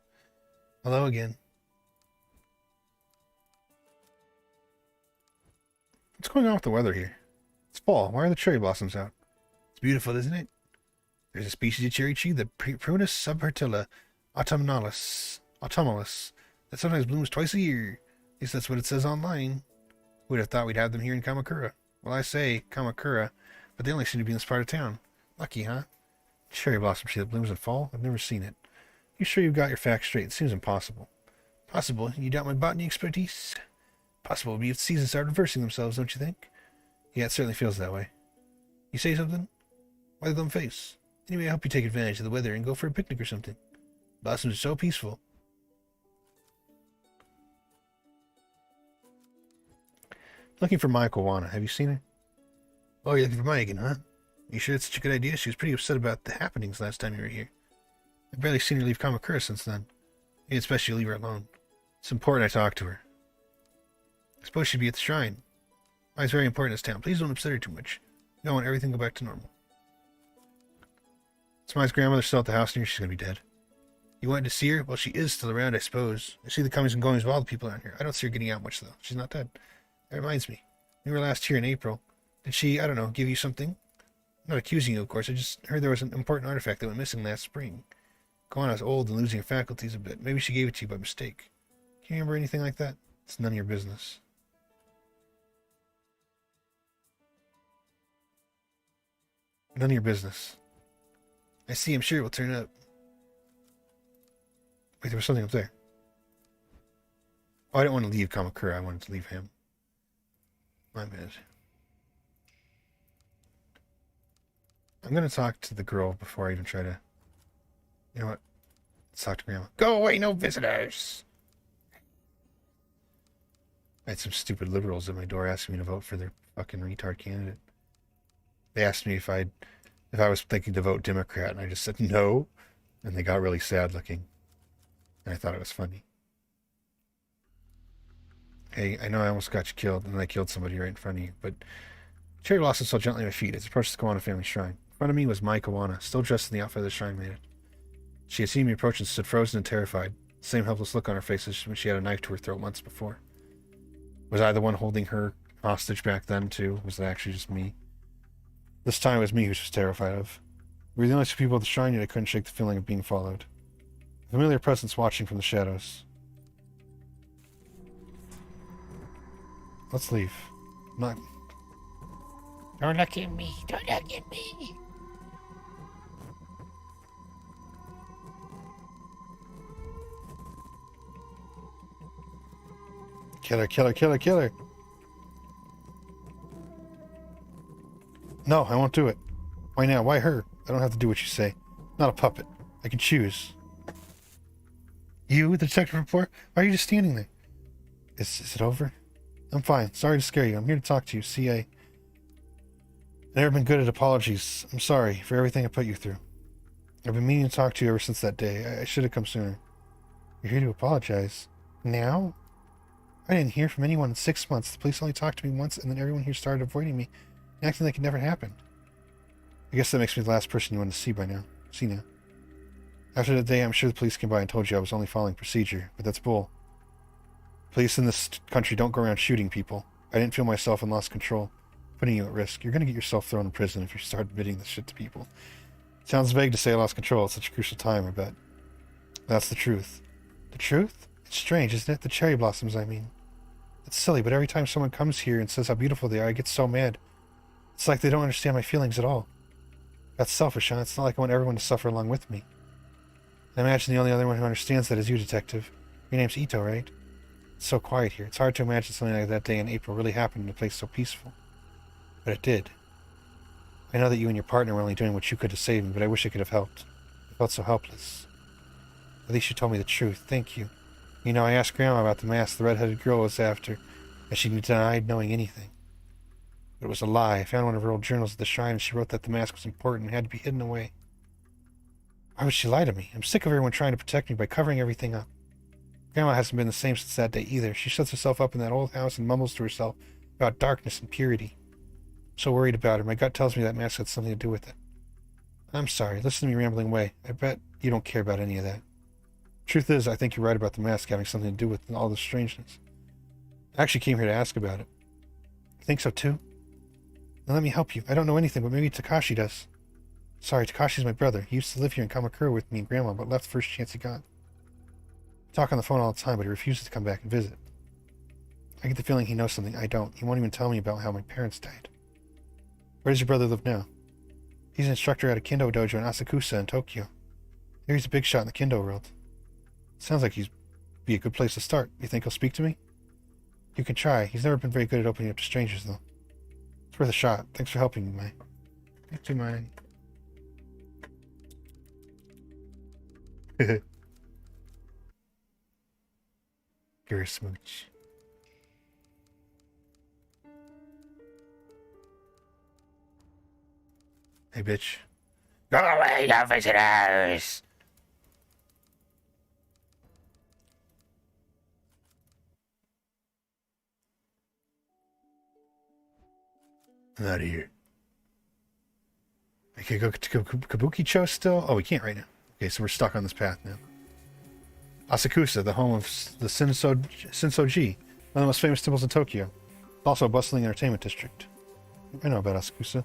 Hello again. What's going on with the weather here? It's fall. Why are the cherry blossoms out? It's beautiful, isn't it? There's a species of cherry tree, the Prunus subvertilla autumnalis, that sometimes blooms twice a year. At least that's what it says online. Who'd have thought we'd have them here in Kamakura? Well, I say Kamakura, but they only seem to be in this part of town. Lucky, huh? Cherry blossom tree that blooms in fall? I've never seen it. You sure you've got your facts straight? It seems impossible. Possible? You doubt my botany expertise? Possible would be if the seasons start reversing themselves, don't you think? Yeah, it certainly feels that way. You say something? Why the dumb face? Anyway, I hope you take advantage of the weather and go for a picnic or something. Blossoms are so peaceful. Looking for Mai Kawana. Have you seen her? Oh, you're looking for Mai again, huh? You sure it's such a good idea? She was pretty upset about the happenings last time you were here. I've barely seen her leave Kamakura since then. Maybe it's best you leave her alone. It's important I talk to her. I suppose she'd be at the shrine. Mai's very important in this town. Please don't upset her too much. I want everything to go back to normal. Is Mai's grandmother still at the house near? She's gonna be dead. You wanted to see her? Well, she is still around, I suppose. I see the comings and goings of all the people around here. I don't see her getting out much, though. She's not dead. That reminds me. We were last here in April. Did she, I don't know, give you something? I'm not accusing you, of course. I just heard there was an important artifact that went missing last spring. Kawana's old and losing her faculties a bit. Maybe she gave it to you by mistake. Can you remember anything like that? It's none of your business. None of your business. I see, I'm sure it will turn up. Wait, there was something up there. Oh, I didn't want to leave Kamakura. I wanted to leave him. My bad. I'm going to talk to the girl before I even try to... You know what? Let's talk to Grandma. Go away, no visitors! I had some stupid liberals at my door asking me to vote for their fucking retard candidate. They asked me if I was thinking to vote Democrat, and I just said no, and they got really sad looking. And I thought it was funny. Hey, I know I almost got you killed, and I killed somebody right in front of you, but cherry blossoms fell gently at my feet as I approached the Kawana family shrine. In front of me was Mai Kawana, still dressed in the outfit of the shrine maiden. She had seen me approach and stood frozen and terrified, the same helpless look on her face as when she had a knife to her throat months before. Was I the one holding her hostage back then, too? Was it actually just me? This time it was me who was terrified of. We were the only two people at the shrine, yet I couldn't shake the feeling of being followed. A familiar presence watching from the shadows. Let's leave. Not... Don't look at me. Don't look at me. Killer, killer, killer, killer. No, I won't do it. Why now? Why her? I don't have to do what you say. Not a puppet. I can choose. You, the detective report? Why are you just standing there? Is it over? I'm fine. Sorry to scare you. I'm here to talk to you. See, I've never been good at apologies. I'm sorry for everything I put you through. I've been meaning to talk to you ever since that day. I should have come sooner. You're here to apologize. Now? I didn't hear from anyone in 6 months. The police only talked to me once, and then everyone here started avoiding me, acting like it never happened. I guess that makes me the last person you want to see now. After that day, I'm sure the police came by and told you I was only following procedure, but that's bull. Police in this country don't go around shooting people. I didn't feel myself and lost control, putting you at risk. You're going to get yourself thrown in prison if you start admitting this shit to people. Sounds vague to say I lost control at such a crucial time, I bet. That's the truth. The truth? It's strange, isn't it? The cherry blossoms, I mean. It's silly, but every time someone comes here and says how beautiful they are, I get so mad. It's like they don't understand my feelings at all. That's selfish, huh? It's not like I want everyone to suffer along with me. I imagine the only other one who understands that is you, Detective. Your name's Ito, right? It's so quiet here. It's hard to imagine something like that day in April really happened in a place so peaceful. But it did. I know that you and your partner were only doing what you could to save me, but I wish I could have helped. I felt so helpless. At least you told me the truth. Thank you. You know, I asked Grandma about the mask the red-headed girl was after, and she denied knowing anything. But it was a lie. I found one of her old journals at the shrine, and she wrote that the mask was important and had to be hidden away. Why would she lie to me? I'm sick of everyone trying to protect me by covering everything up. Grandma hasn't been the same since that day either. She shuts herself up in that old house and mumbles to herself about darkness and purity. I'm so worried about her. My gut tells me that mask had something to do with it. I'm sorry. Listen to me rambling away. I bet you don't care about any of that. Truth is, I think you're right about the mask having something to do with all this strangeness. I actually came here to ask about it. You think so too? Now let me help you. I don't know anything, but maybe Takashi does. Sorry, Takashi's my brother. He used to live here in Kamakura with me and Grandma, but left the first chance he got. We talk on the phone all the time, but he refuses to come back and visit. I get the feeling he knows something I don't. He won't even tell me about how my parents died. Where does your brother live now? He's an instructor at a kendo dojo in Asakusa in Tokyo. Here he's a big shot in the kendo world. Sounds like he'd be a good place to start. You think he'll speak to me? You can try. He's never been very good at opening up to strangers, though. It's worth a shot. Thanks for helping me, Mai. Thank you, Mai. Give her a smooch. Hey, bitch. Go away, no visitors! I'm out of here. I can go to Kabuki-cho still? Oh, we can't right now. Okay, so we're stuck on this path now. Asakusa, the home of the Sensoji, one of the most famous temples in Tokyo. Also a bustling entertainment district. I know about Asakusa.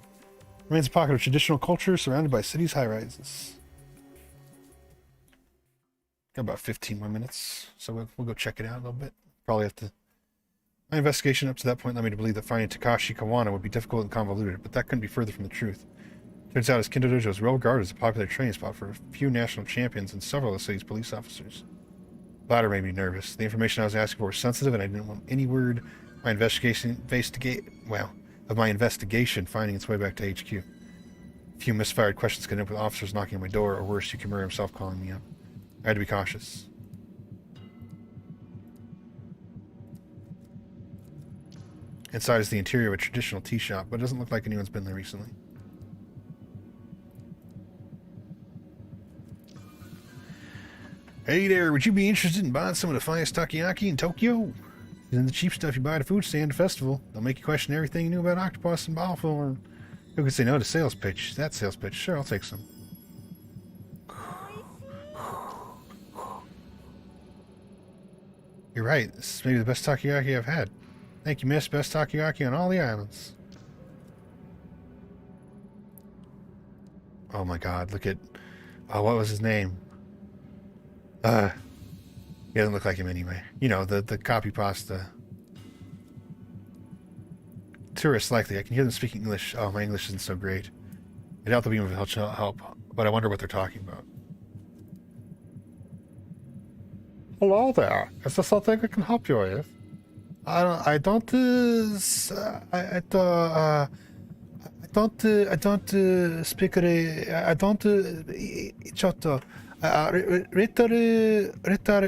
Remains a pocket of traditional culture surrounded by cities' high-rises. Got about 15 more minutes, so we'll go check it out a little bit. Probably have to... My investigation up to that point led me to believe that finding Takashi Kawana would be difficult and convoluted, but that couldn't be further from the truth. Turns out his kendo dojo is well regarded as a popular training spot for a few national champions and several of the city's police officers. The latter made me nervous. The information I was asking for was sensitive, and I didn't want any word of my investigation finding its way back to HQ. A few misfired questions could end up with officers knocking on my door, or worse, Yukimura himself calling me up. I had to be cautious. Inside is the interior of a traditional tea shop, but it doesn't look like anyone's been there recently. Hey there, would you be interested in buying some of the finest takoyaki in Tokyo? Isn't the cheap stuff you buy at a food stand at a festival? They'll make you question everything you knew about octopus and biofilm. Who could say no to sales pitch? That sales pitch. Sure, I'll take some. You're right. This is maybe the best takoyaki I've had. Thank you, miss. Best takoyaki on all the islands. Oh my god, look at... Oh, what was his name? He doesn't look like him anyway. You know, the copy pasta. Tourists likely. I can hear them speaking English. Oh, my English isn't so great. I doubt they'll be able to help, but I wonder what they're talking about. Hello there. Is there something I can help you with? I don't speak read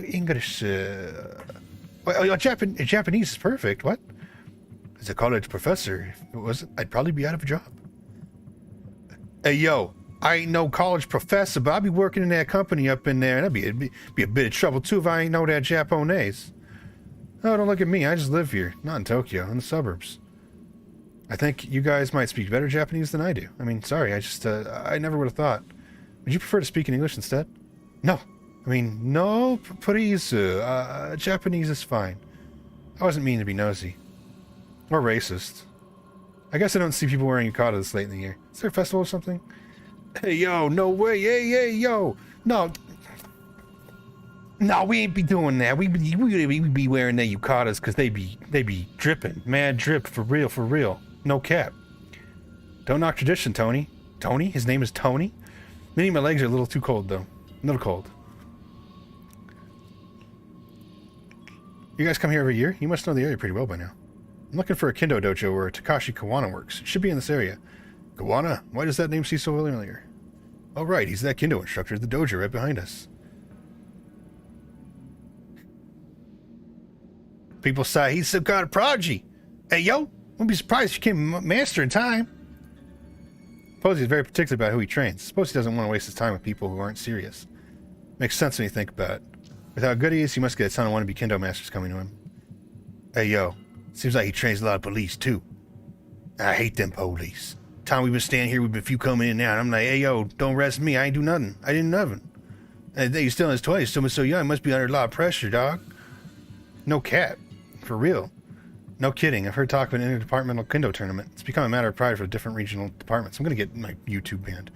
English. Well, Japanese is perfect. What? As a college professor, if it wasn't, I'd probably be out of a job. Hey, yo, I ain't no college professor, but I'll be working in that company up in there, and that'd be a bit of trouble too if I ain't know that Japanese. Oh, don't look at me. I just live here. Not in Tokyo, in the suburbs. I think you guys might speak better Japanese than I do. I mean, sorry, I never would have thought. Would you prefer to speak in English instead? No. I mean, no, please. Japanese is fine. I wasn't meaning to be nosy. Or racist. I guess I don't see people wearing yukata this late in the year. Is there a festival or something? Hey, yo, no way. Hey, yo. No. No, we ain't be doing that. We be wearing their yukatas because they be dripping. Mad drip, for real. No cap. Don't knock tradition, Tony. Tony? His name is Tony? Meaning my legs are a little too cold, though. A little cold. You guys come here every year? You must know the area pretty well by now. I'm looking for a kendo dojo where Takashi Kawana works. It should be in this area. Kawana? Why does that name seem so familiar? Oh, right. He's that kendo instructor at the dojo right behind us. People say he's some kind of prodigy. Hey, yo, wouldn't be surprised if you became a master in time. Suppose he's very particular about who he trains. Suppose he doesn't want to waste his time with people who aren't serious. Makes sense when you think about it. With how good he is, he must get a ton of wannabe kendo masters coming to him. Hey, yo, seems like he trains a lot of police, too. I hate them police. Time we've been standing here, we've been few coming in and out. I'm like, hey, yo, don't arrest me. I ain't do nothing. I didn't nothing. And he's still in his 20s, still so young. Must be under a lot of pressure, dog. No cap. For real. No kidding. I've heard talk of an interdepartmental kendo tournament. It's become a matter of pride for different regional departments. I'm going to get my YouTube banned.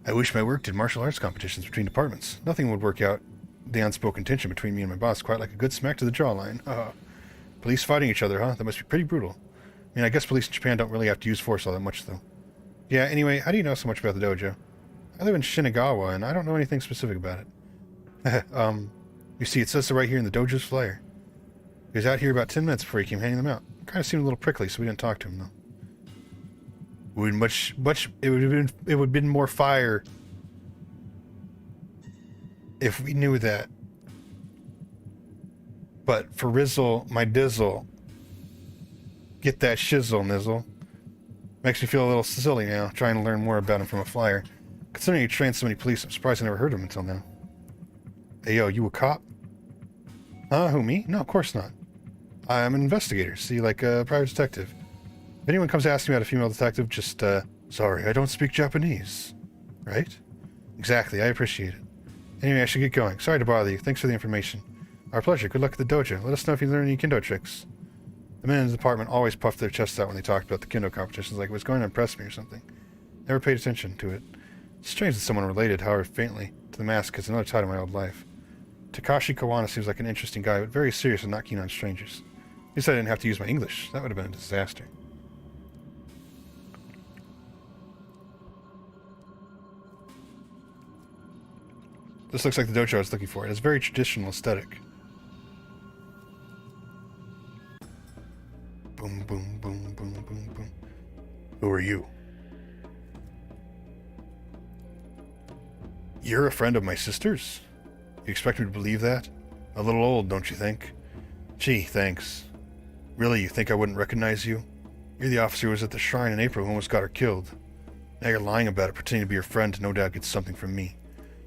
I wish my work did martial arts competitions between departments. Nothing would work out the unspoken tension between me and my boss quite like a good smack to the jawline. Police fighting each other, huh? That must be pretty brutal. I mean, I guess police in Japan don't really have to use force all that much, though. Yeah, anyway, how do you know so much about the dojo? I live in Shinagawa, and I don't know anything specific about it. You see, it says so right here in the dojo's flyer. He was out here about 10 minutes before he came handing them out. Kind of seemed a little prickly, so we didn't talk to him, though. It would have been more fire if we knew that. But for Rizzle, my dizzle, get that shizzle, nizzle. Makes me feel a little silly now, trying to learn more about him from a flyer. Considering he trained so many police, I'm surprised I never heard of him until now. Hey, yo, you a cop? Huh? Who, me? No, of course not. I'm an investigator, see, like a private detective. If anyone comes asking me about a female detective, just, sorry, I don't speak Japanese. Right? Exactly, I appreciate it. Anyway, I should get going. Sorry to bother you. Thanks for the information. Our pleasure. Good luck at the dojo. Let us know if you learn any kendo tricks. The men in the department always puffed their chests out when they talked about the kendo competitions, like it was going to impress me or something. Never paid attention to it. It's strange that someone related, however faintly, to the mask is another side of my old life. Takashi Kawana seems like an interesting guy, but very serious and not keen on strangers. At least I didn't have to use my English. That would have been a disaster. This looks like the dojo I was looking for. It has a very traditional aesthetic. Boom, boom, boom, boom, boom, boom. Who are you? You're a friend of my sister's? You expect me to believe that? A little old, don't you think? Gee, thanks. Really, you think I wouldn't recognize you? You're the officer who was at the shrine in April who almost got her killed. Now you're lying about it, pretending to be your friend to no doubt get something from me.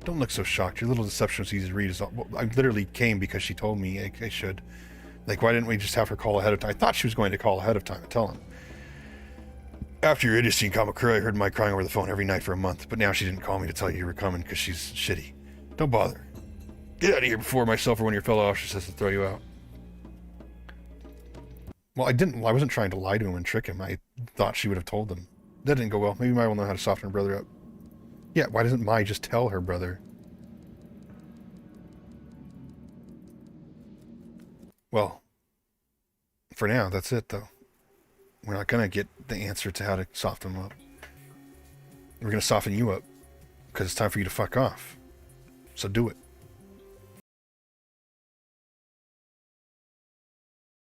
Don't look so shocked. Your little deception was easy to read. I literally came because she told me I should. Like, why didn't we just have her call ahead of time? I thought she was going to call ahead of time and tell him. After your idiocy in Kamakura, I heard Mike crying over the phone every night for a month, but now she didn't call me to tell you were coming because she's shitty. Don't bother. Get out of here before myself or one of your fellow officers has to throw you out. Well, I wasn't trying to lie to him and trick him. I thought she would have told them. That didn't go well. Maybe Mai will know how to soften her brother up. Yeah, why doesn't Mai just tell her brother? Well, for now, that's it, though. We're not going to get the answer to how to soften him up. We're going to soften you up, because it's time for you to fuck off. So do it.